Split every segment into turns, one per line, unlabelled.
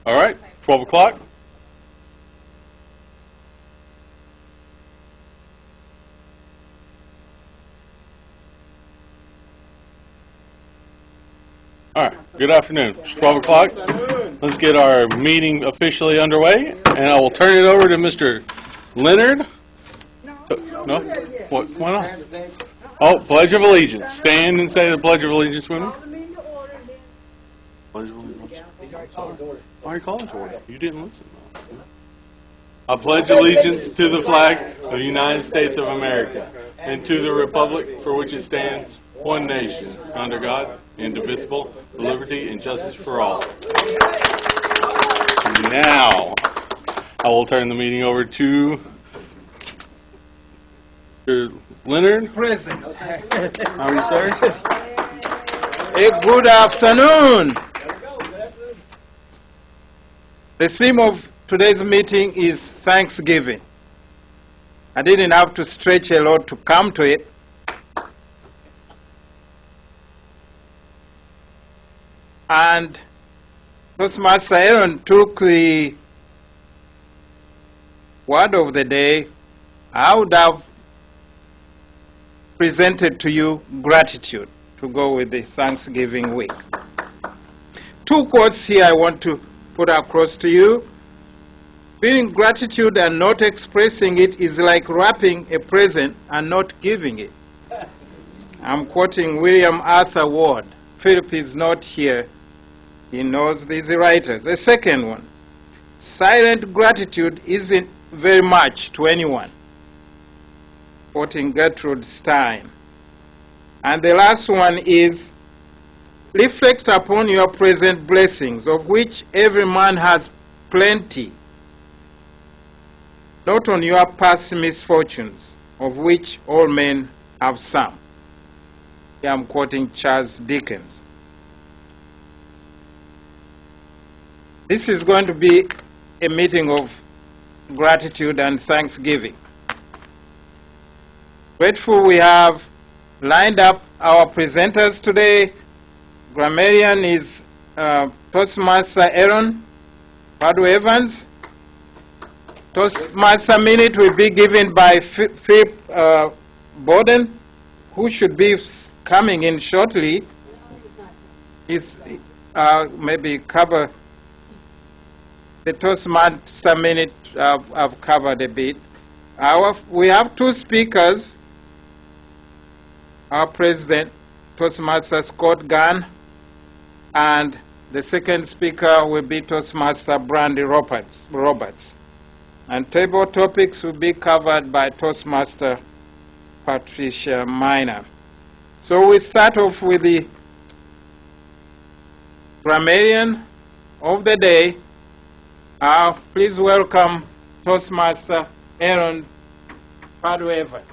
All right, 12 o'clock. All right, good afternoon. It's 12 o'clock. Let's get our meeting officially underway, and I will turn it over to Mr. Leonard. No? What? Why not? Oh, Pledge of Allegiance. Stand and say the Pledge of Allegiance with me. Pledge of Allegiance. Why are you calling to order? You didn't listen. I pledge allegiance to the flag of the United States of America and to the republic for which it stands, one nation, under God, indivisible, with liberty and justice for all. Now, I will turn the meeting over to Mr. Leonard.
Present.
How are you, sir?
Good afternoon. The theme of today's meeting is Thanksgiving. I didn't have to stretch a lot to come to it. And Toastmaster Aaron took the word of the day. I would have presented to you gratitude to go with the Thanksgiving week. Two quotes here I want to put across to you. Feeling gratitude and not expressing it is like wrapping a present and not giving it. I'm quoting William Arthur Ward. Philip is not here. He knows these writers. The second one, silent gratitude isn't very much to anyone. Quoting Gertrude Stein. And the last one is, reflect upon your present blessings, of which every man has plenty, not on your past misfortunes, of which all men have some. Here I'm quoting Charles Dickens. This is going to be a meeting of gratitude and thanksgiving. Grateful we have lined up our presenters today. Grammarian is Toastmaster Aaron Padu Evans. Toastmaster Minute will be given by Philip Borden, who should be coming in shortly. He's maybe cover the Toastmaster Minute. I've covered a bit. We have two speakers. Our president, Toastmaster Scott Gunn, and the second speaker will be Toastmaster Brandy Roberts. And table topics will be covered by Toastmaster Patricia Minor. So we start off with the grammarian of the day. Please welcome Toastmaster Aaron Padu Evans.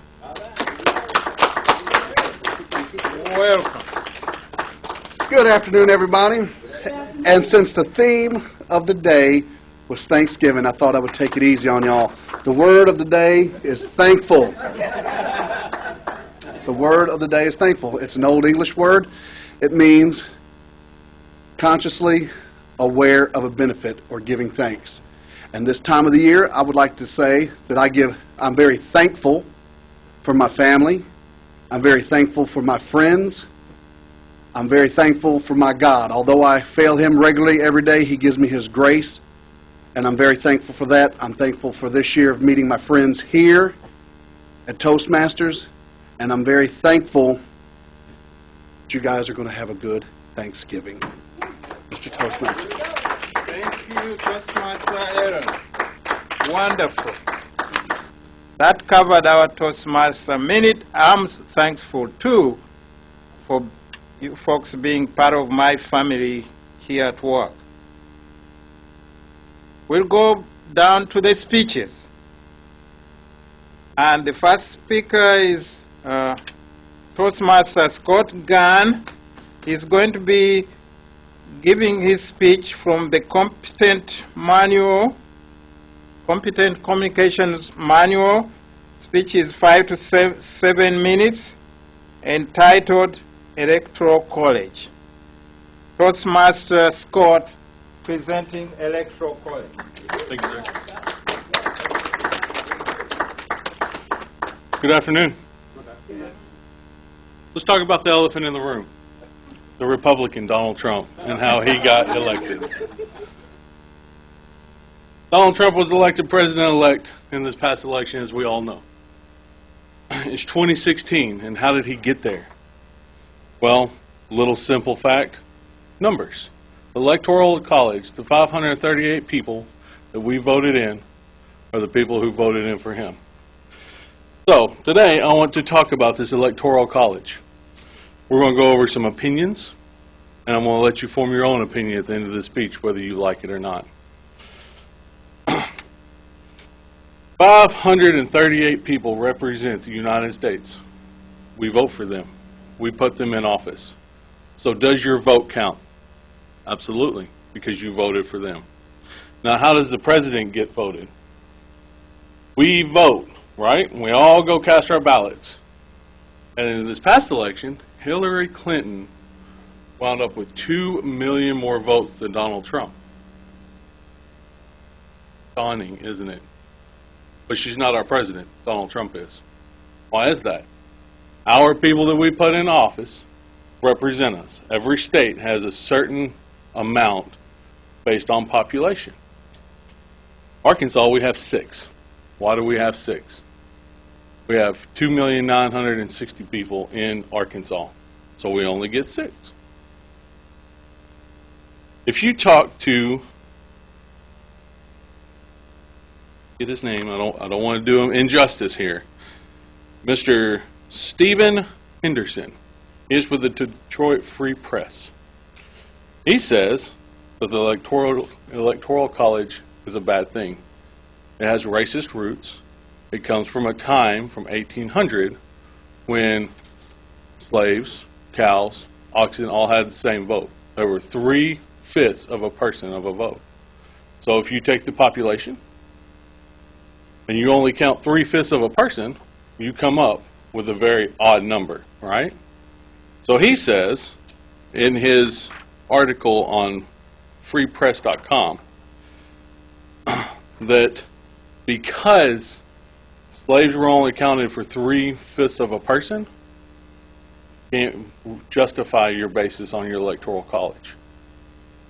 Welcome.
Good afternoon, everybody. And since the theme of the day was Thanksgiving, I thought I would take it easy on y'all. The word of the day is thankful. The word of the day is thankful. It's an old English word. It means consciously aware of a benefit or giving thanks. And this time of the year, I would like to say that I'm very thankful for my family. I'm very thankful for my friends. I'm very thankful for my God. Although I fail Him regularly every day, He gives me His grace. And I'm very thankful for that. I'm thankful for this year of meeting my friends here at Toastmasters. And I'm very thankful that you guys are going to have a good Thanksgiving. Mr. Toastmaster.
Thank you, Toastmaster Aaron. Wonderful. That covered our Toastmaster Minute. I'm thankful, too, for you folks being part of my family here at work. We'll go down to the speeches. And the first speaker is Toastmaster Scott Gunn. He's going to be giving his speech from the Competent Communications Manual. Speech is 5 to 7 minutes, entitled Electoral College. Toastmaster Scott presenting Electoral College.
Thank you, sir. Good afternoon. Let's talk about the elephant in the room, the Republican Donald Trump, and how he got elected. Donald Trump was elected president-elect in this past election, as we all know. It's 2016, and how did he get there? Well, little simple fact, numbers. Electoral College, the 538 people that we voted in are the people who voted in for him. So, today I want to talk about this Electoral College. We're going to go over some opinions, and I'm going to let you form your own opinion at the end of the speech, whether you like it or not. 538 people represent the United States. We vote for them. We put them in office. So does your vote count? Absolutely, because you voted for them. Now, how does the president get voted? We vote, right? We all go cast our ballots. And in this past election, Hillary Clinton wound up with 2 million more votes than Donald Trump. Stunning, isn't it? But she's not our president. Donald Trump is. Why is that? Our people that we put in office represent us. Every state has a certain amount based on population. Arkansas, we have 6. Why do we have 6? We have 2,960,000 people in Arkansas, so we only get 6. If you talk to, get his name, I don't want to do him injustice here, Mr. Stephen Henderson. He is with the Detroit Free Press. He says that the Electoral College is a bad thing. It has racist roots. It comes from a time from 1800 when slaves, cows, oxen all had the same vote. There were 3/5 of a person of a vote. So if you take the population and you only count 3/5 of a person, you come up with a very odd number, right? So he says in his article on freepress.com that because slaves were only counted for 3/5 of a person, you can't justify your basis on your electoral college.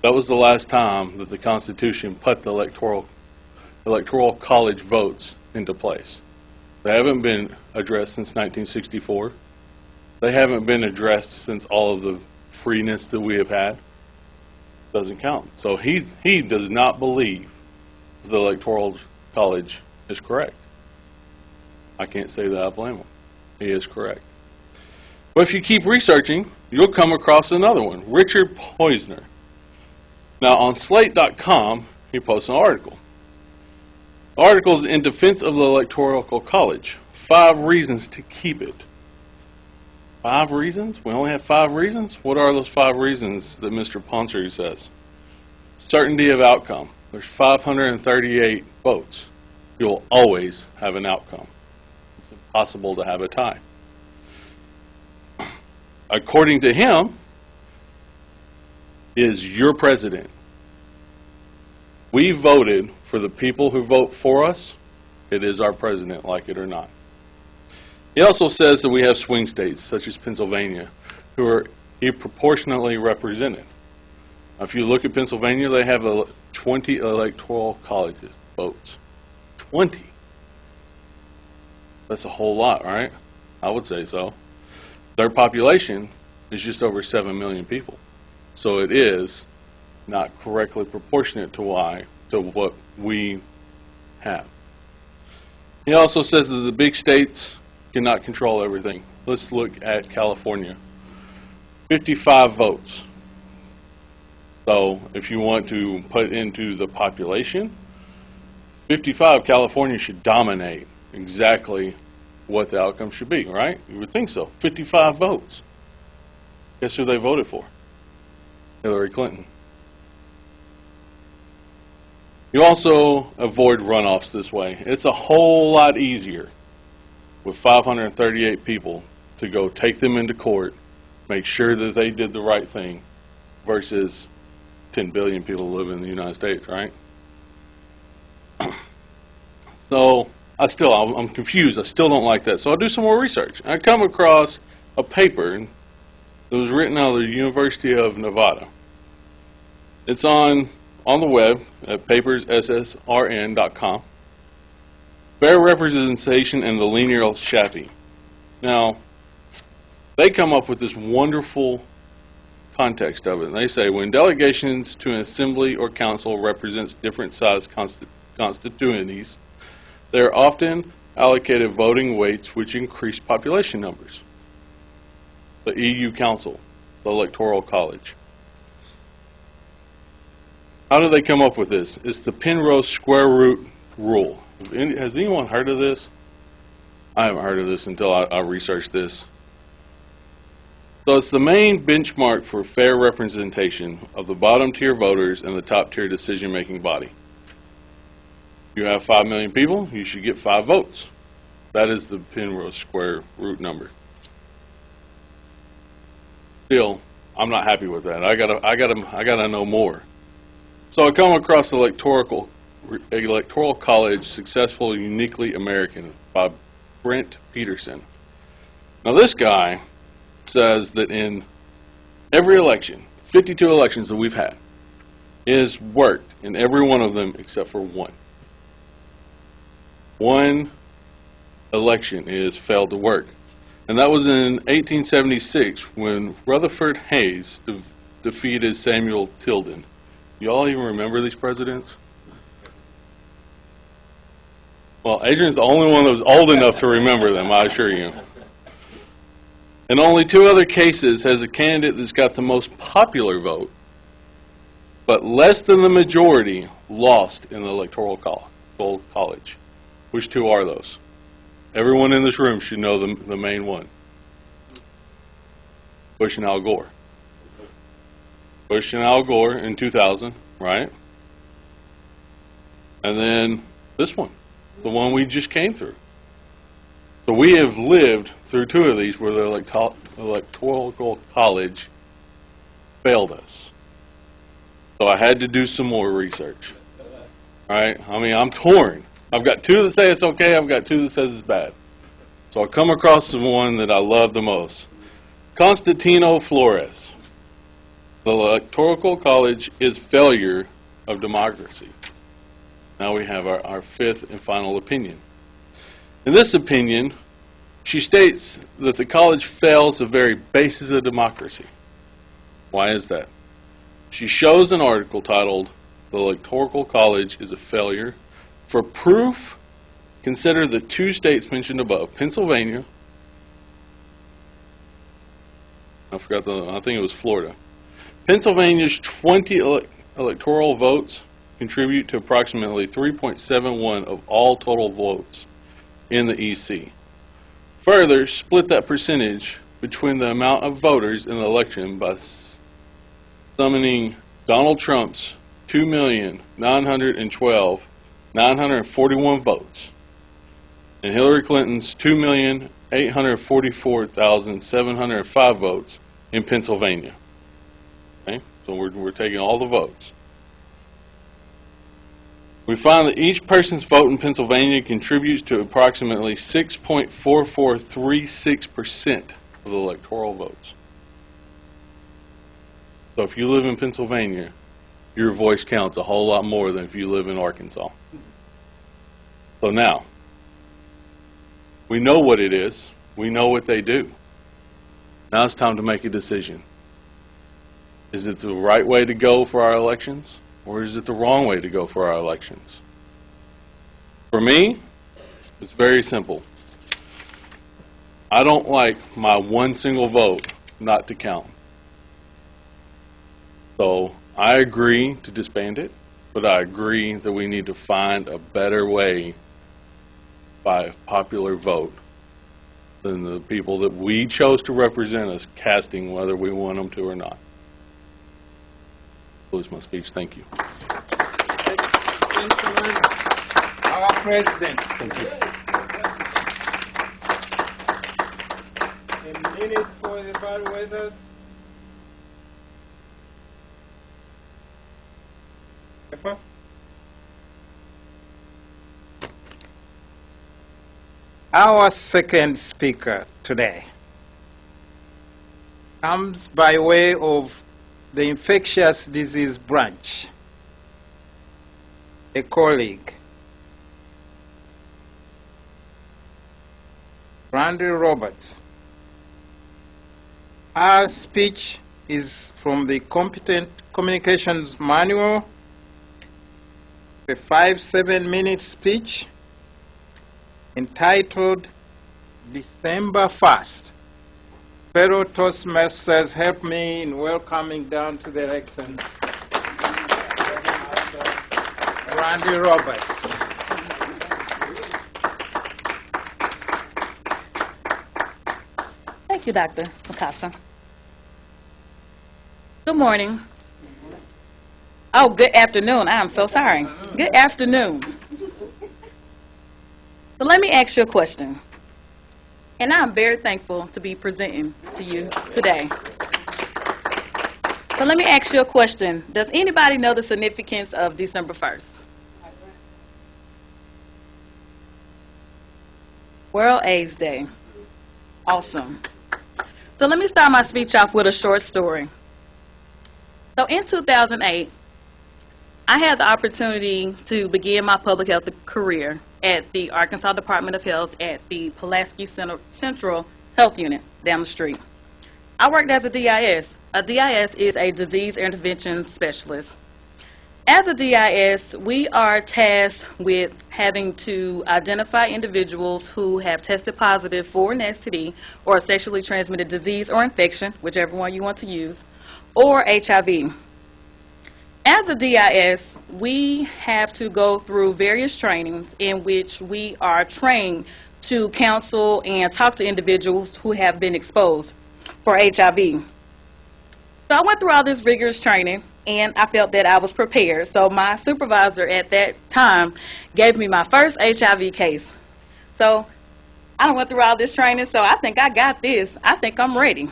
That was the last time that the Constitution put the electoral college votes into place. They haven't been addressed since 1964. They haven't been addressed since all of the freeness that we have had. Doesn't count. So he does not believe the electoral college is correct. I can't say that I blame him. He is correct. But if you keep researching, you'll come across another one, Richard Poisner. Now on Slate.com, he posts an article. The article is in defense of the Electoral College. 5 reasons to keep it. 5 reasons? We only have 5 reasons? What are those 5 reasons that Mr. Ponsary says? Certainty of outcome. There's 538 votes. You'll always have an outcome. It's impossible to have a tie. According to him, is your president. We voted for the people who vote for us. It is our president, like it or not. He also says that we have swing states, such as Pennsylvania, who are proportionately represented. Now, if you look at Pennsylvania, they have 20 electoral colleges votes. 20. That's a whole lot, right? I would say so. Their population is just over 7 million people. So it is not correctly proportionate to what we have. He also says that the big states cannot control everything. Let's look at California. 55 votes. So if you want to put into the population, 55, California should dominate exactly what the outcome should be, right? You would think so. 55 votes. Guess who they voted for? Hillary Clinton. You also avoid runoffs this way. It's a whole lot easier with 538 people to go take them into court, make sure that they did the right thing, versus 10 billion people live in the United States, right? So I'm confused. I still don't like that. So I'll do some more research. I come across a paper that was written out of the University of Nevada. It's on the web at papersssrn.com. Fair representation and the linear Shafi. Now, they come up with this wonderful context of it. And they say, when delegations to an assembly or council represents different size constituencies, they are often allocated voting weights which increase population numbers. The EU Council, the Electoral College. How do they come up with this? It's the Penrose square root rule. Has anyone heard of this? I haven't heard of this until I researched this. So it's the main benchmark for fair representation of the bottom tier voters and the top tier decision-making body. You have 5 million people, you should get 5 votes. That is the Penrose square root number. Still, I'm not happy with that. I gotta know more. So I come across Electoral College Successful Uniquely American by Brent Peterson. Now this guy says that in every election, 52 elections that we've had, is worked in every one of them except for one. One election is failed to work. And that was in 1876 when Rutherford Hayes defeated Samuel Tilden. You all even remember these presidents? Well, Adrian's the only one that was old enough to remember them, I assure you. In only 2 other cases has a candidate that's got the most popular vote, but less than the majority, lost in the Electoral College. Which 2 are those? Everyone in this room should know the main one. Bush and Al Gore. Bush and Al Gore in 2000, right? And then this one, the one we just came through. So we have lived through 2 of these where the Electoral College failed us. So I had to do some more research. Right? I mean, I'm torn. I've got 2 that say it's okay. I've got 2 that says it's bad. So I come across the one that I love the most. Constantino Flores. The Electoral College is failure of democracy. Now we have our 5th and final opinion. In this opinion, she states that the college fails the very basis of democracy. Why is that? She shows an article titled, "The Electoral College is a Failure. For proof, consider the 2 states mentioned above, Pennsylvania," I think it was Florida. Pennsylvania's 20 electoral votes contribute to approximately 3.71 of all total votes in the EC. Further, split that percentage between the amount of voters in the election by summoning Donald Trump's 2,912,941 votes and Hillary Clinton's 2,844,705 votes in Pennsylvania. Okay? So we're taking all the votes. We find that each person's vote in Pennsylvania contributes to approximately 6.4436% of the electoral votes. So if you live in Pennsylvania, your voice counts a whole lot more than if you live in Arkansas. So now, we know what it is. We know what they do. Now it's time to make a decision. Is it the right way to go for our elections? Or is it the wrong way to go for our elections? For me, it's very simple. I don't like my one single vote not to count. So I agree to disband it, but I agree that we need to find a better way by popular vote than the people that we chose to represent us casting whether we want them to or not. Close my speech. Thank you.
Gentlemen, our President.
Thank you.
A minute for the bad weathers. Jennifer. Our second speaker today comes by way of the infectious disease branch, a colleague, Randy Roberts. Our speech is from the Competent Communications Manual, a 5-7-minute speech entitled December 1st. Fellow Toastmasters, help me in welcoming down to the lectern Randy Roberts.
Thank you, Dr. Mikasa. Good morning. Oh, good afternoon. I am so sorry. Good afternoon. So let me ask you a question. And I'm very thankful to be presenting to you today. So let me ask you a question. Does anybody know the significance of December 1st? World AIDS Day. Awesome. So let me start my speech off with a short story. So in 2008, I had the opportunity to begin my public health career at the Arkansas Department of Health at the Pulaski Central Health Unit down the street. I worked as a DIS. A DIS is a disease intervention specialist. As a DIS, we are tasked with having to identify individuals who have tested positive for an STD or a sexually transmitted disease or infection, whichever one you want to use, or HIV. As a DIS, we have to go through various trainings in which we are trained to counsel and talk to individuals who have been exposed for HIV. So I went through all this rigorous training, and I felt that I was prepared. So my supervisor at that time gave me my first HIV case. So I went through all this training, so I think I got this. I think I'm ready.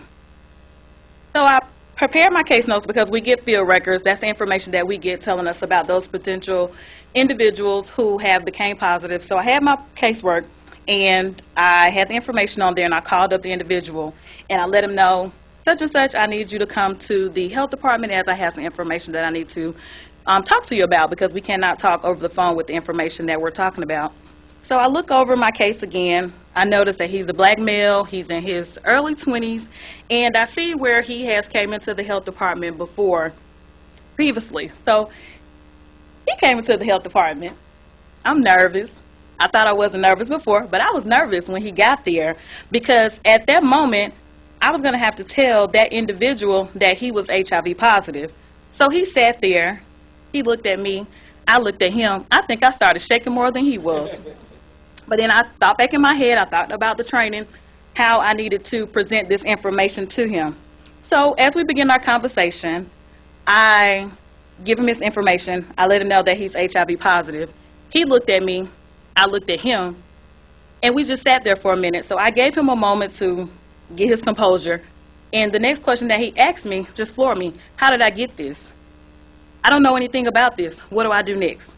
So I prepared my case notes because we get field records. That's the information that we get telling us about those potential individuals who have became positive. So I had my casework, and I had the information on there, and I called up the individual, and I let him know, such and such, I need you to come to the health department as I have some information that I need to talk to you about, because we cannot talk over the phone with the information that we're talking about. So I look over my case again. I notice that he's a black male, he's in his early 20s, and I see where he has came into the health department before previously. So he came into the health department. I'm nervous. I thought I wasn't nervous before, but I was nervous when he got there, because at that moment, I was going to have to tell that individual that he was HIV positive. So he sat there, he looked at me, I looked at him. I think I started shaking more than he was. But then I thought back in my head, I thought about the training, how I needed to present this information to him. So as we begin our conversation, I give him his information. I let him know that he's HIV positive. He looked at me, I looked at him, and we just sat there for a minute. So I gave him a moment to get his composure. And the next question that he asked me just floored me. How did I get this? I don't know anything about this. What do I do next?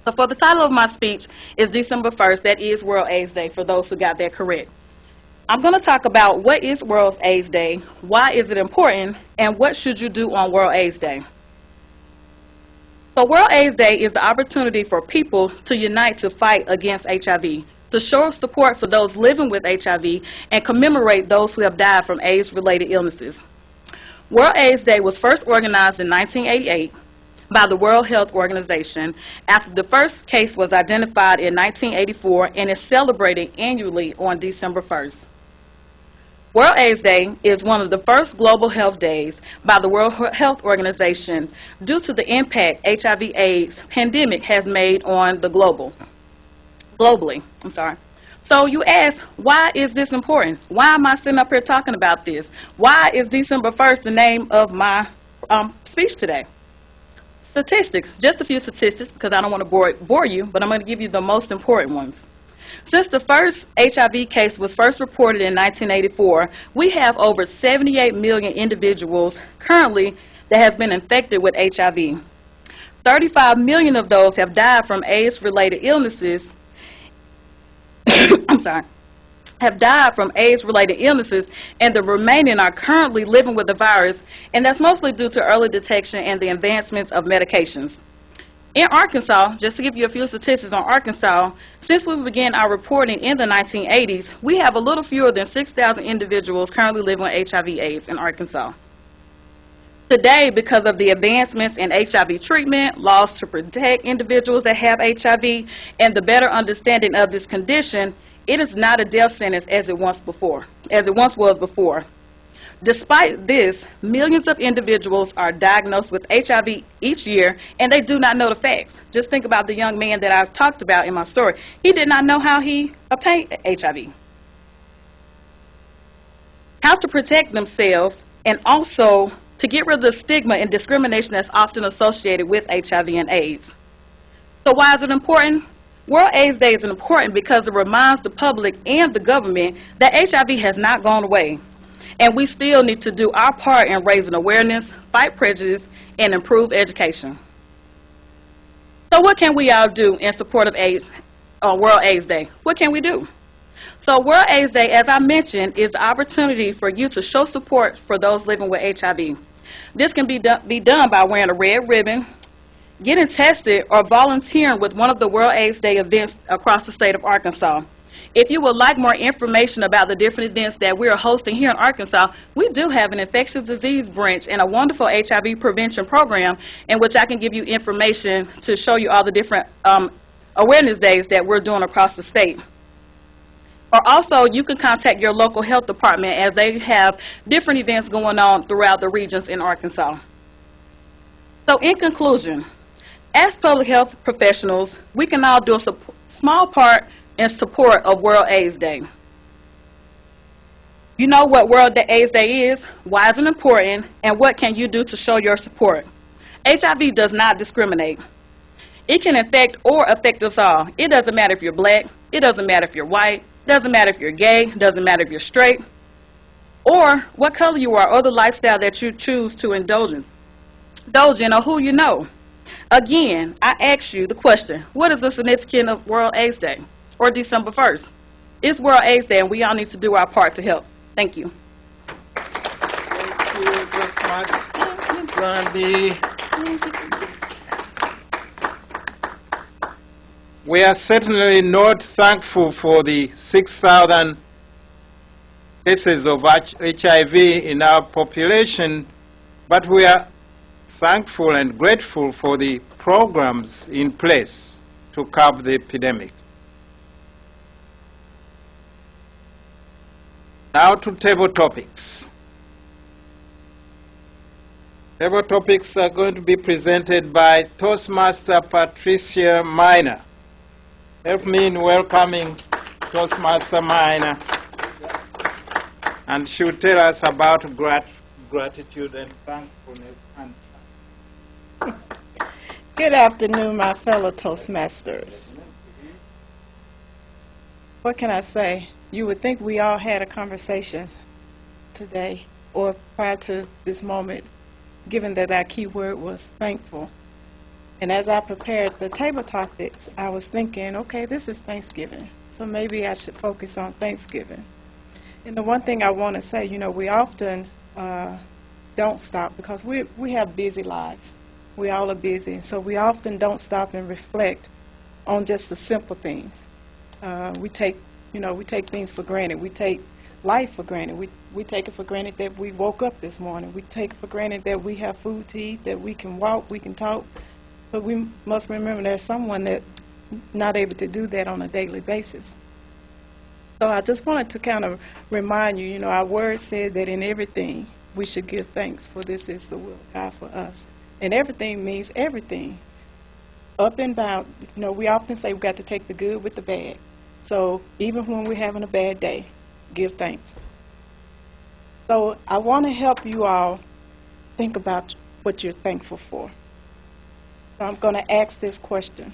So for the title of my speech is December 1st. That is World AIDS Day, for those who got that correct. I'm going to talk about what is World AIDS Day, why is it important, and what should you do on World AIDS Day. So World AIDS Day is the opportunity for people to unite to fight against HIV, to show support for those living with HIV, and commemorate those who have died from AIDS-related illnesses. World AIDS Day was first organized in 1988 by the World Health Organization after the first case was identified in 1984 and is celebrated annually on December 1st. World AIDS Day is one of the first global health days by the World Health Organization due to the impact HIV/AIDS pandemic has made on the globally. So you ask, why is this important? Why am I sitting up here talking about this? Why is December 1st the name of my speech today? Statistics, just a few statistics, because I don't want to bore you, but I'm going to give you the most important ones. Since the first HIV case was first reported in 1984, we have over 78 million individuals currently that has been infected with HIV. 35 million of those have died from AIDS-related illnesses. I'm sorry. Have died from AIDS-related illnesses, and the remaining are currently living with the virus, and that's mostly due to early detection and the advancements of medications. In Arkansas, just to give you a few statistics on Arkansas, since we began our reporting in the 1980s, we have a little fewer than 6,000 individuals currently living with HIV/AIDS in Arkansas. Today, because of the advancements in HIV treatment, laws to protect individuals that have HIV, and the better understanding of this condition, it is not a death sentence as it once was before. Despite this, millions of individuals are diagnosed with HIV each year, and they do not know the facts. Just think about the young man that I talked about in my story. He did not know how he obtained HIV, how to protect themselves, and also to get rid of the stigma and discrimination that's often associated with HIV and AIDS. So why is it important? World AIDS Day is important because it reminds the public and the government that HIV has not gone away, and we still need to do our part in raising awareness, fight prejudice, and improve education. So what can we all do in support of AIDS on World AIDS Day? What can we do? So World AIDS Day, as I mentioned, is the opportunity for you to show support for those living with HIV. This can be done by wearing a red ribbon, getting tested, or volunteering with one of the World AIDS Day events across the state of Arkansas. If you would like more information about the different events that we are hosting here in Arkansas, we do have an infectious disease branch and a wonderful HIV prevention program in which I can give you information to show you all the different awareness days that we're doing across the state. Or also, you can contact your local health department as they have different events going on throughout the regions in Arkansas. So in conclusion, as public health professionals, we can all do a small part in support of World AIDS Day. You know what World AIDS Day is, why is it important, and what can you do to show your support? HIV does not discriminate. It can infect or affect us all. It doesn't matter if you're black, it doesn't matter if you're white, it doesn't matter if you're gay, it doesn't matter if you're straight, or what color you are, or the lifestyle that you choose to indulge in, or who you know. Again, I ask you the question, what is the significance of World AIDS Day, or December 1st? It's World AIDS Day, and we all need to do our part to help. Thank you.
Thank you very much, Brandy. We are certainly not thankful for the 6,000 cases of HIV in our population, but we are thankful and grateful for the programs in place to curb the epidemic. Now to table topics. Table topics are going to be presented by Toastmaster Patricia Minor. Help me in welcoming Toastmaster Minor. And she will tell us about gratitude and thankfulness.
Good afternoon, my fellow Toastmasters. What can I say? You would think we all had a conversation today or prior to this moment, given that our key word was thankful. And as I prepared the table topics, I was thinking, okay, this is Thanksgiving, so maybe I should focus on Thanksgiving. And the one thing I want to say, we often don't stop because we have busy lives. We all are busy, so we often don't stop and reflect on just the simple things. We take things for granted. We take life for granted. We take it for granted that we woke up this morning. We take it for granted that we have food to eat, that we can walk, we can talk. But we must remember there's someone that's not able to do that on a daily basis. So I just wanted to kind of remind you, our word said that in everything we should give thanks, for this is the will of God for us. And everything means everything. Up and down, we often say we've got to take the good with the bad. So even when we're having a bad day, give thanks. So I want to help you all think about what you're thankful for. So I'm going to ask this question.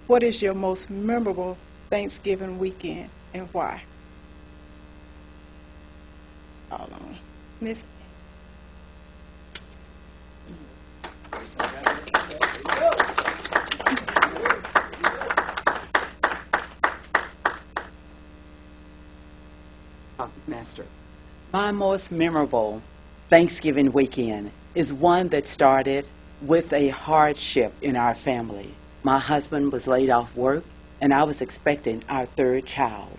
What is your most memorable Thanksgiving weekend and why? Hold on. Miss.
Toastmaster. My most memorable Thanksgiving weekend is one that started with a hardship in our family. My husband was laid off work, and I was expecting our third child.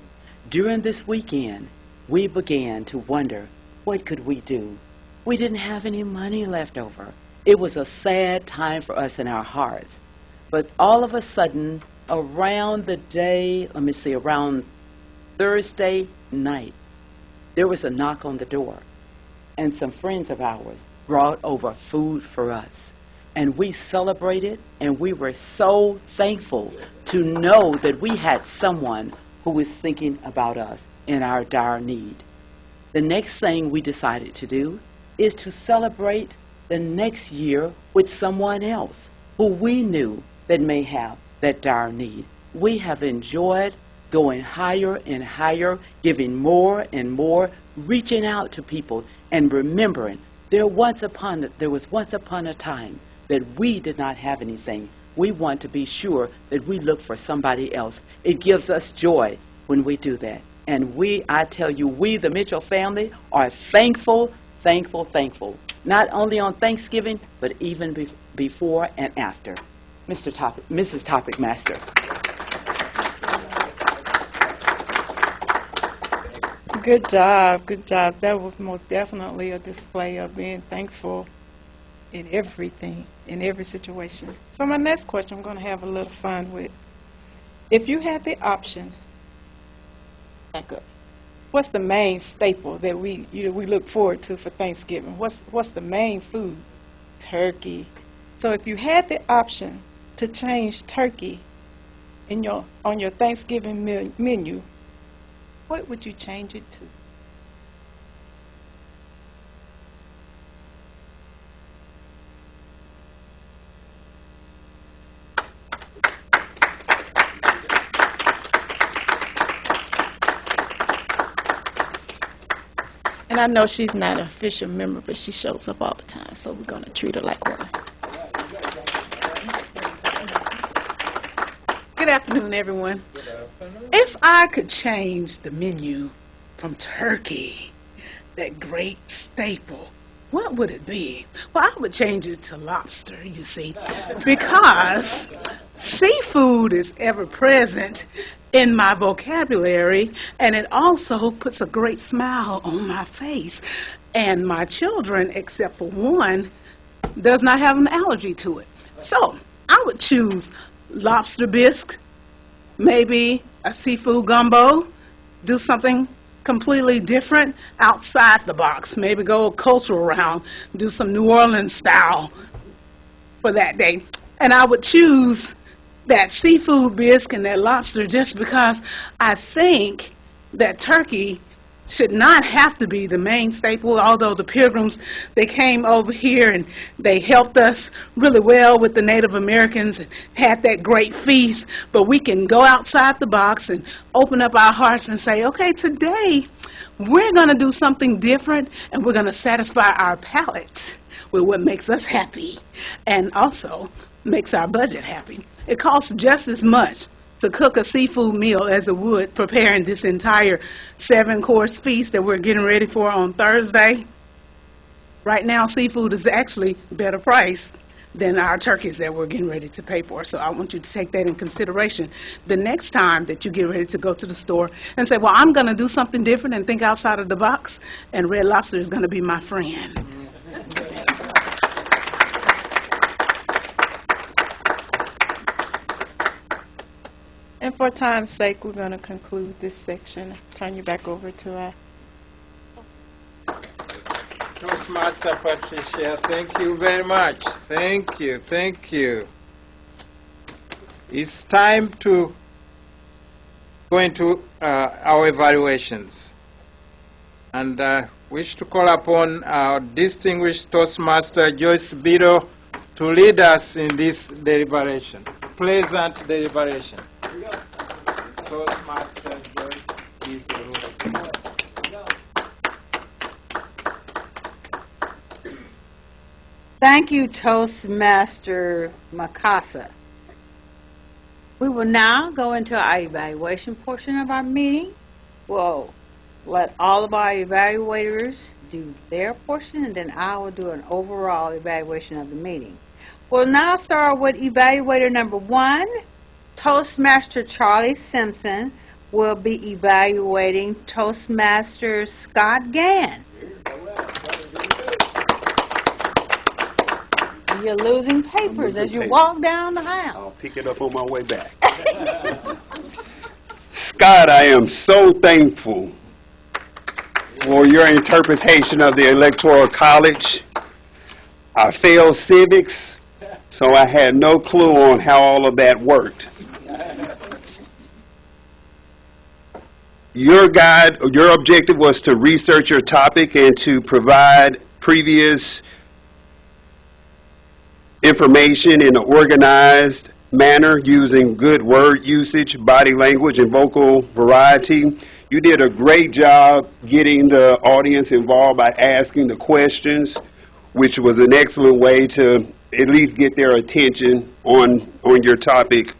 During this weekend, we began to wonder, what could we do? We didn't have any money left over. It was a sad time for us in our hearts. But all of a sudden, around the day, around Thursday night, there was a knock on the door, and some friends of ours brought over food for us. And we celebrated, and we were so thankful to know that we had someone who was thinking about us in our dire need. The next thing we decided to do is to celebrate the next year with someone else who we knew that may have that dire need. We have enjoyed going higher and higher, giving more and more, reaching out to people, and remembering there was once upon a time that we did not have anything. We want to be sure that we look for somebody else. It gives us joy when we do that. And I tell you, we, the Mitchell family, are thankful, thankful, thankful. Not only on Thanksgiving, but even before and after. Mrs. Topic Master.
Good job, good job. That was most definitely a display of being thankful in everything, in every situation. So my next question I'm going to have a little fun with. If you had the option, what's the main staple that we look forward to for Thanksgiving? What's the main food? Turkey. So if you had the option to change turkey on your Thanksgiving menu, what would you change it to? And I know she's not an official member, but she shows up all the time, so we're going to treat her like one.
Good afternoon, everyone. If I could change the menu from turkey, that great staple, what would it be? Well, I would change it to lobster, you see, because seafood is ever present in my vocabulary, and it also puts a great smile on my face. And my children, except for one, does not have an allergy to it. So I would choose lobster bisque, maybe a seafood gumbo, do something completely different outside the box, maybe go cultural round, do some New Orleans style for that day. And I would choose that seafood bisque and that lobster just because I think that turkey should not have to be the main staple, although the Pilgrims, they came over here and they helped us really well with the Native Americans and had that great feast. But we can go outside the box and open up our hearts and say, okay, today we're going to do something different, and we're going to satisfy our palate with what makes us happy and also makes our budget happy. It costs just as much to cook a seafood meal as it would preparing this entire 7-course feast that we're getting ready for on Thursday. Right now, seafood is actually better priced than our turkeys that we're getting ready to pay for. So I want you to take that in consideration the next time that you get ready to go to the store and say, well, I'm going to do something different and think outside of the box, and Red Lobster is going to be my friend.
And for time's sake, we're going to conclude this section. Turn you back over to our
Toastmaster Patricia, thank you very much. Thank you, thank you. It's time to go into our evaluations. And I wish to call upon our distinguished Toastmaster Joyce Bido to lead us in this deliberation, pleasant deliberation. Toastmaster Joyce Bido.
Thank you, Toastmaster Makasa. We will now go into our evaluation portion of our meeting. We'll let all of our evaluators do their portion, and then I will do an overall evaluation of the meeting. We'll now start with evaluator number 1. Toastmaster Charlie Simpson will be evaluating Toastmaster Scott Gann. You're losing papers as you walk down the aisle.
I'll pick it up on my way back. Scott, I am so thankful for your interpretation of the Electoral College. I failed civics, so I had no clue on how all of that worked. Your objective was to research your topic and to provide previous information in an organized manner using good word usage, body language, and vocal variety. You did a great job getting the audience involved by asking the questions, which was an excellent way to at least get their attention on your topic.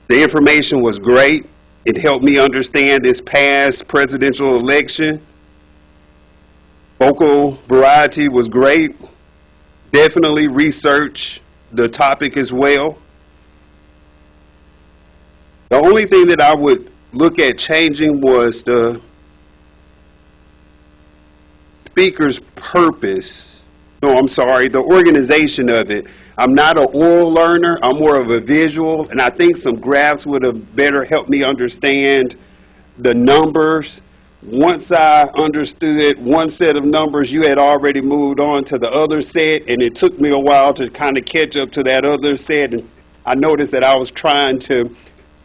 The information was great. It helped me understand this past presidential election. Vocal variety was great. Definitely research the topic as well. The only thing that I would look at changing was the speaker's purpose. No, I'm sorry, the organization of it. I'm not an oral learner, I'm more of a visual, and I think some graphs would have better helped me understand the numbers. Once I understood one set of numbers, you had already moved on to the other set, and it took me a while to kind of catch up to that other set. And I noticed that I was trying to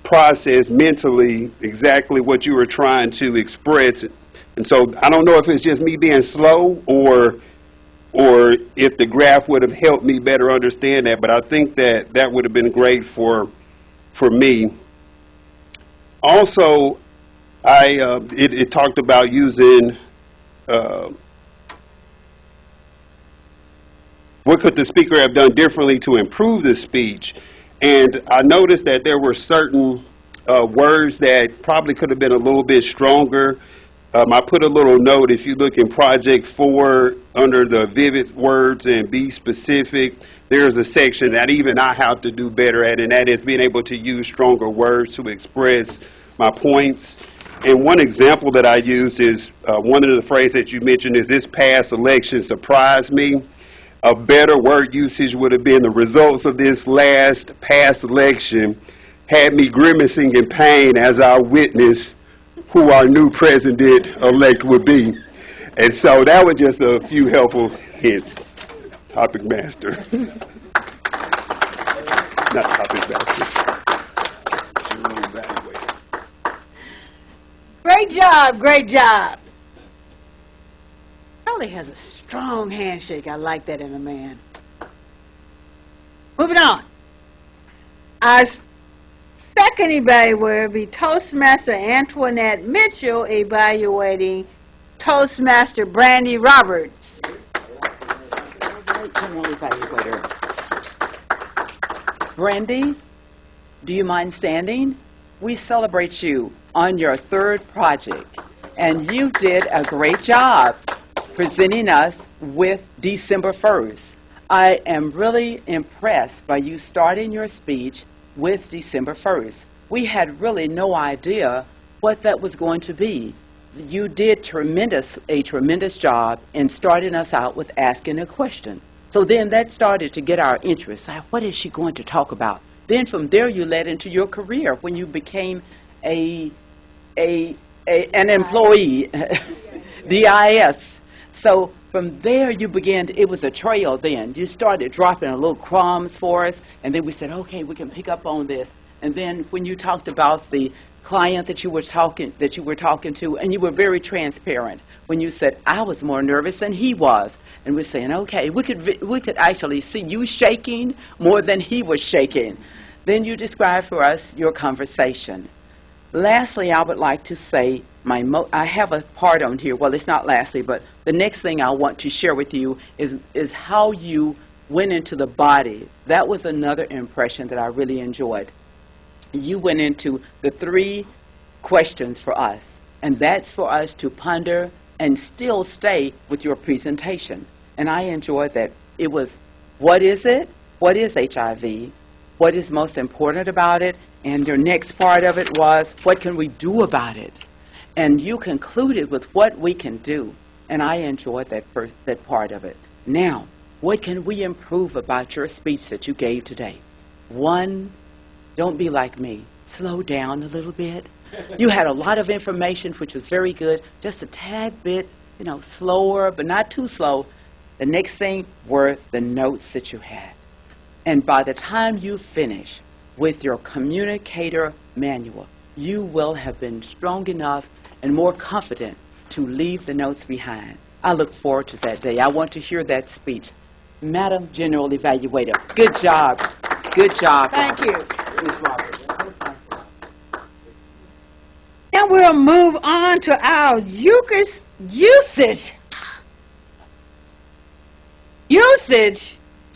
process mentally exactly what you were trying to express. And so I don't know if it's just me being slow or if the graph would have helped me better understand that, but I think that that would have been great for me. Also, it talked about using what could the speaker have done differently to improve the speech, and I noticed that there were certain words that probably could have been a little bit stronger. I put a little note, if you look in Project 4 under the vivid words and be specific, there's a section that even I have to do better at, and that is being able to use stronger words to express my points. And one example that I use is one of the phrases that you mentioned is this past election surprised me. A better word usage would have been the results of this last past election had me grimacing in pain as I witnessed who our new president-elect would be. And so that was just a few helpful hints. Topic master. Not topic master.
Great job, great job. Charlie has a strong handshake. I like that in a man. Moving on. Our second evaluator will be Toastmaster Antoinette Mitchell evaluating Toastmaster Brandy Roberts.
Brandy, do you mind standing? We celebrate you on your third project, and you did a great job presenting us with December 1st. I am really impressed by you starting your speech with December 1st. We had really no idea what that was going to be. You did a tremendous job in starting us out with asking a question. So then that started to get our interest. Like, what is she going to talk about? Then from there you led into your career when you became an employee, DIS. So from there you began, it was a trail then. You started dropping a little crumbs for us, and then we said, okay, we can pick up on this. And then when you talked about the client that you were talking to, and you were very transparent when you said, I was more nervous than he was. And we're saying, okay, we could actually see you shaking more than he was shaking. Then you described for us your conversation. Lastly, I would like to say, I have a part on here, well, it's not lastly, but the next thing I want to share with you is how you went into the body. That was another impression that I really enjoyed. You went into the 3 questions for us, And that's for us to ponder and still stay with your presentation. And I enjoyed that. It was, what is it? What is HIV? What is most important about it? And your next part of it was, what can we do about it? And you concluded with what we can do. And I enjoyed that part of it. Now, what can we improve about your speech that you gave today? One, don't be like me. Slow down a little bit. You had a lot of information, which was very good, just a tad bit, slower, but not too slow. The next thing were the notes that you had. And by the time you finish with your communicator manual, you will have been strong enough and more confident to leave the notes behind. I look forward to that day. I want to hear that speech. Madam General Evaluator, good job. Good job.
Thank you.
Ms. Roberts.
Now we'll move on to our usage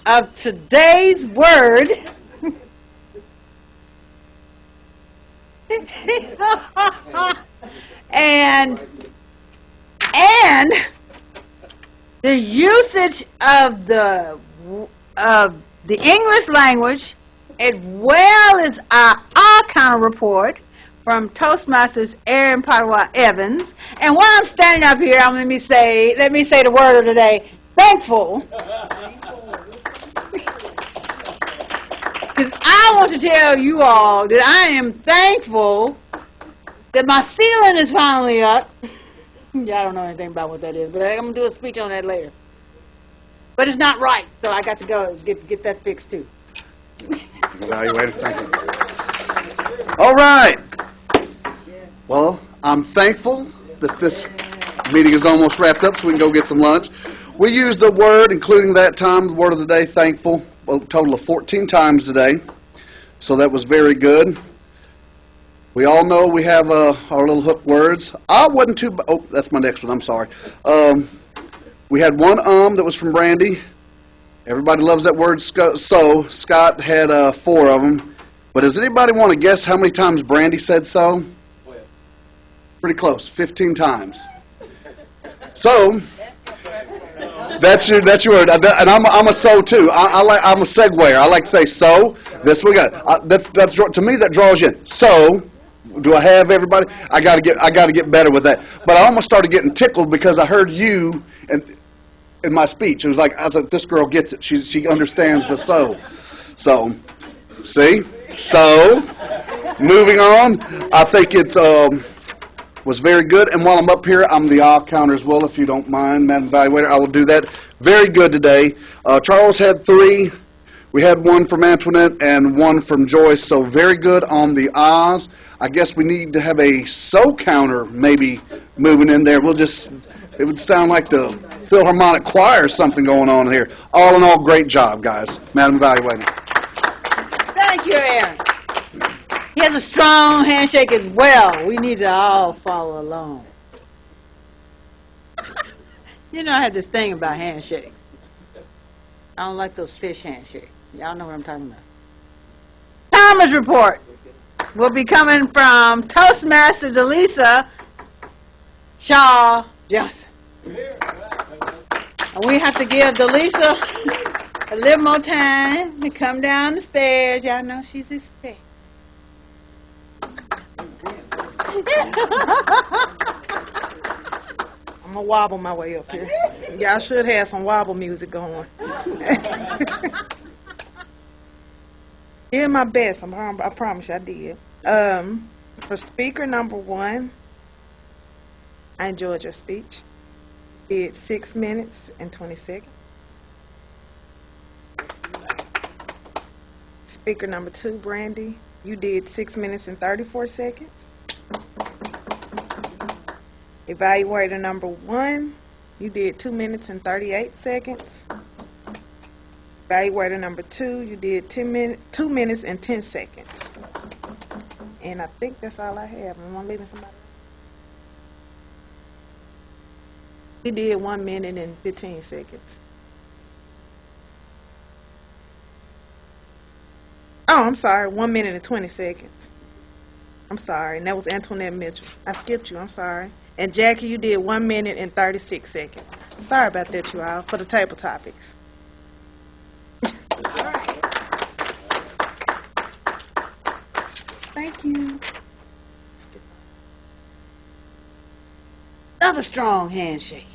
of today's word. and the usage of the English language, as well as our all-counter report from Toastmasters Aaron Padua Evans. And while I'm standing up here, let me say the word of the day, thankful. Because I want to tell you all that I am thankful that my ceiling is finally up. Yeah, I don't know anything about what that is, but I'm going to do a speech on that later. But it's not right, so I got to go get that fixed too.
Evaluator, thank you. All right. Well, I'm thankful that this meeting is almost wrapped up so we can go get some lunch. We used the word, including that time, the word of the day, thankful, a total of 14 times today. So that was very good. We all know we have our little hook words. I wasn't too, that's my next one, I'm sorry. We had one that was from Brandy. Everybody loves that word, so. Scott had 4 of them. But does anybody want to guess how many times Brandy said so? Pretty close, 15 times. So, that's your word. And I'm a so too. I'm a seguer. I like to say so. This we got. That's to me that draws you in. So, do I have everybody? I got to get better with that. But I almost started getting tickled because I heard you in my speech. It was like, I was like, this girl gets it. She understands the so. So, see? So, moving on. I think it was very good. And while I'm up here, I'm the all counter as well, if you don't mind, Madam Evaluator. I will do that. Very good today. Charles had 3. We had 1 from Antoinette and 1 from Joyce. So very good on the ahs. I guess we need to have a so counter maybe moving in there. It would sound like the Philharmonic Choir or something going on here. All in all, great job, guys. Madam Evaluator.
Thank you, Aaron. He has a strong handshake as well. We need to all follow along. You know, I had this thing about handshakes. I don't like those fish handshakes. Y'all know what I'm talking about. Thomas report will be coming from Toastmaster Delisa Shaw Johnson. And we have to give Delisa a little more time to come down the stairs. Y'all know she's expecting.
I'm going to wobble my way up here. Y'all should have some wobble music going. Did my best. I promise you I did. For speaker number 1, I enjoyed your speech. You did 6 minutes and 20 seconds. Speaker number 2, Brandy, you did 6 minutes and 34 seconds. Evaluator number 1, you did 2 minutes and 38 seconds. Evaluator number 2, you did 2 minutes and 10 seconds. And I think that's all I have. Am I leaving somebody? He did 1 minute and 15 seconds. Oh, I'm sorry, 1 minute and 20 seconds. I'm sorry. And that was Antoinette Mitchell. I skipped you. I'm sorry. And Jackie, you did 1 minute and 36 seconds. Sorry about that, you all, for the table topics.
All right. Thank you. Another strong handshake.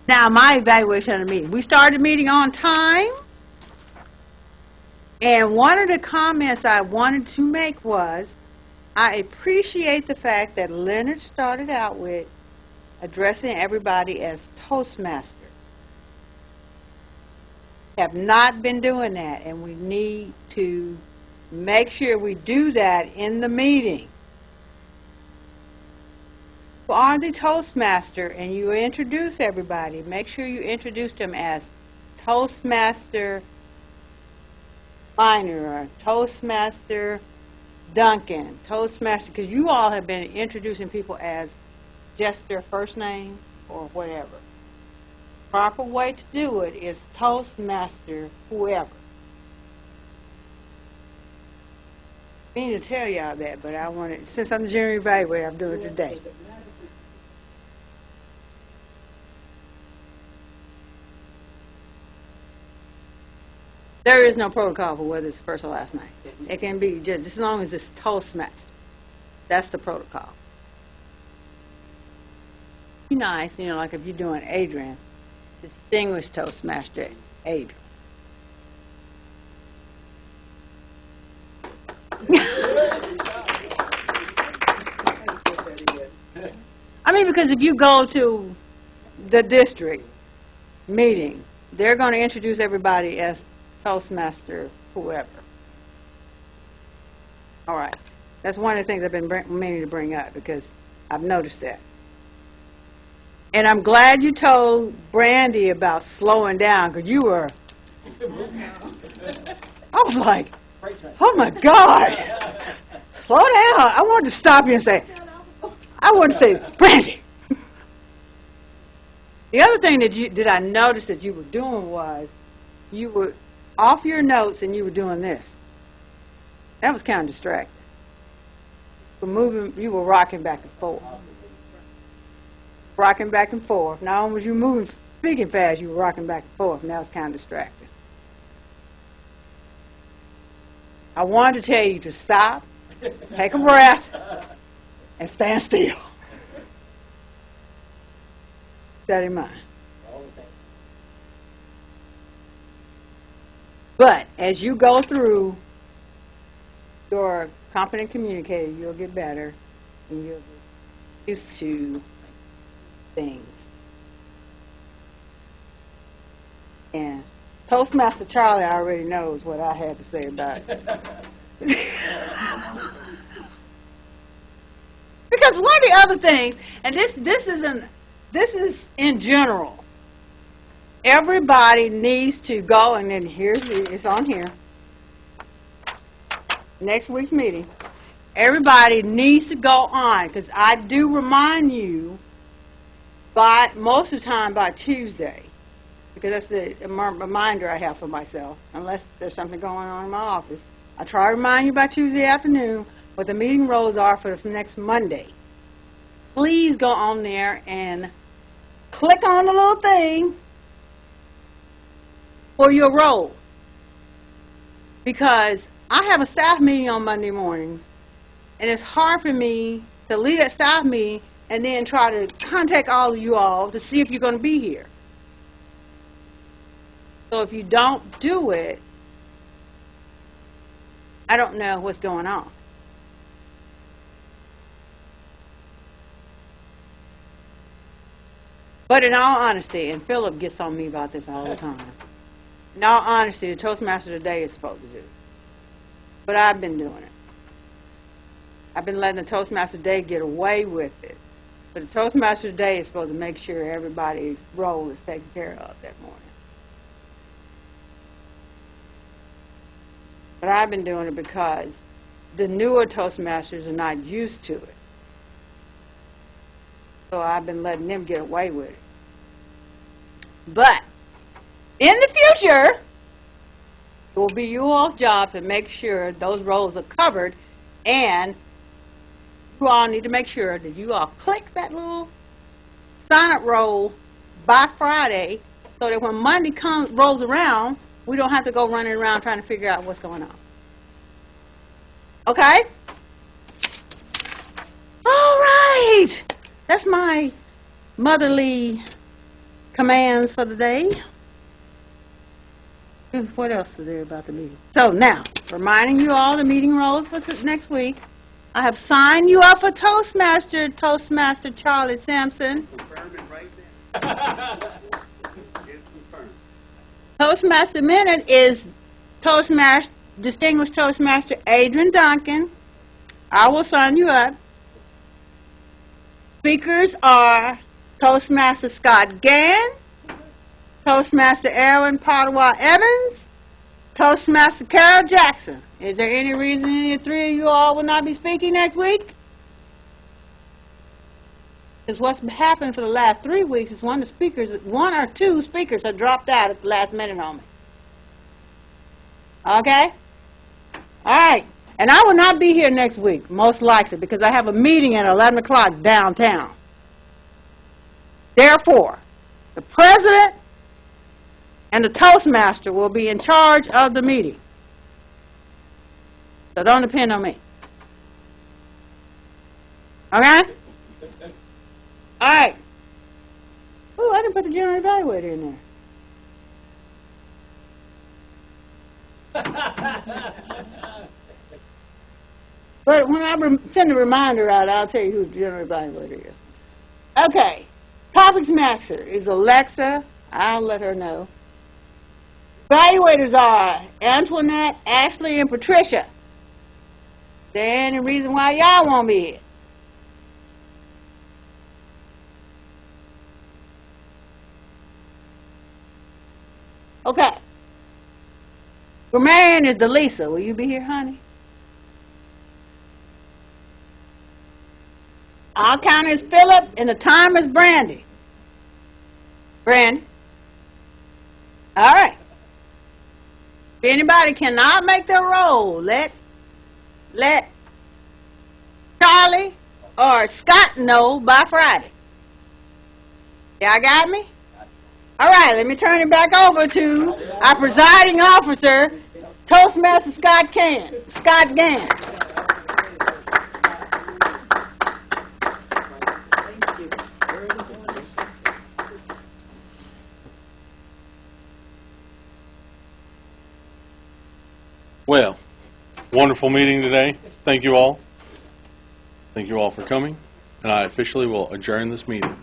Now, my evaluation of the meeting. We started the meeting on time. And one of the comments I wanted to make was, I appreciate the fact that Leonard started out with addressing everybody as Toastmaster. Have not been doing that, and we need to make sure we do that in the meeting. You are the Toastmaster, and you introduce everybody. Make sure you introduce them as Toastmaster Minor or Toastmaster Duncan, Toastmaster, because you all have been introducing people as just their first name or whatever. Proper way to do it is Toastmaster whoever. I mean to tell y'all that, but I wanted, since I'm the general evaluator, I'm doing it today. There is no protocol for whether it's first or last name. It can be just as long as it's Toastmaster. That's the protocol. Be nice, you know, like if you're doing Adrian, distinguished Toastmaster Adrian. I mean, because if you go to the district meeting, they're going to introduce everybody as Toastmaster whoever. All right. That's one of the things I've been meaning to bring up because I've noticed that. And I'm glad you told Brandy about slowing down because you were, I was like, oh my God, slow down. I wanted to stop you and say, Brandy. The other thing that I noticed that you were doing was you were off your notes and you were doing this. That was kind of distracting. You were rocking back and forth. Rocking back and forth. Not only was you moving, speaking fast, you were rocking back and forth, and that was kind of distracting. I wanted to tell you to stop, take a breath, and stand still. That in mind. But as you go through your competent communicator, you'll get better, and you'll get used to things. And Toastmaster Charlie already knows what I had to say about it. Because one of the other things, and this is in general, everybody needs to go, and then it's on here, next week's meeting, everybody needs to go on, because I do remind you by most of the time by Tuesday, because that's the reminder I have for myself, unless there's something going on in my office. I try to remind you by Tuesday afternoon what the meeting roles are for the next Monday. Please go on there and click on the little thing for your role, because I have a staff meeting on Monday morning, and it's hard for me to lead that staff meeting and then try to contact all of you all to see if you're going to be here. So if you don't do it, I don't know what's going on. But in all honesty, and Philip gets on me about this all the time, in all honesty, the Toastmaster today is supposed to do it. But I've been doing it. I've been letting the Toastmaster today get away with it. But the Toastmaster today is supposed to make sure everybody's role is taken care of that morning. But I've been doing it because the newer Toastmasters are not used to it. So I've been letting them get away with it. But in the future, It will be you all's job to make sure those roles are covered, and you all need to make sure that you all click that little sign-up roll by Friday, so that when Monday rolls around, we don't have to go running around trying to figure out what's going on. Okay? All right. That's my motherly commands for the day. What else is there about the meeting? So now, reminding you all the meeting roles for next week. I have signed you up for Toastmaster Charlie Sampson. Toastmaster Minute is Distinguished Toastmaster Adrian Duncan. I will sign you up. Speakers are Toastmaster Scott Gann, Toastmaster Aaron Padua Evans, Toastmaster Carol Jackson. Is there any reason any of three of you all will not be speaking next week? Because what's happened for the last 3 weeks is one or two speakers have dropped out at the last minute on me. Okay? All right. And I will not be here next week, most likely, because I have a meeting at 11 o'clock downtown. Therefore, the president and the Toastmaster will be in charge of the meeting. So don't depend on me. Okay? All right. Ooh, I didn't put the general evaluator in there. But when I send a reminder out, I'll tell you who the general evaluator is. Okay. Topics Master is Alexa. I'll let her know. Evaluators are Antoinette, Ashley, and Patricia. Is there any reason why y'all won't be here? Okay. Grammarian is Delisa. Will you be here, honey? Our counter is Philip, and the time is Brandy. Brandy. All right. If anybody cannot make their role, let Charlie or Scott know by Friday. Y'all got me? All right, let me turn it back over to our presiding officer, Toastmaster Scott Gann.
Well, wonderful meeting today. Thank you all. Thank you all for coming. And I officially will adjourn this meeting.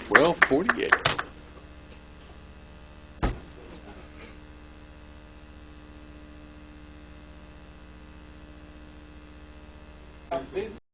12:48.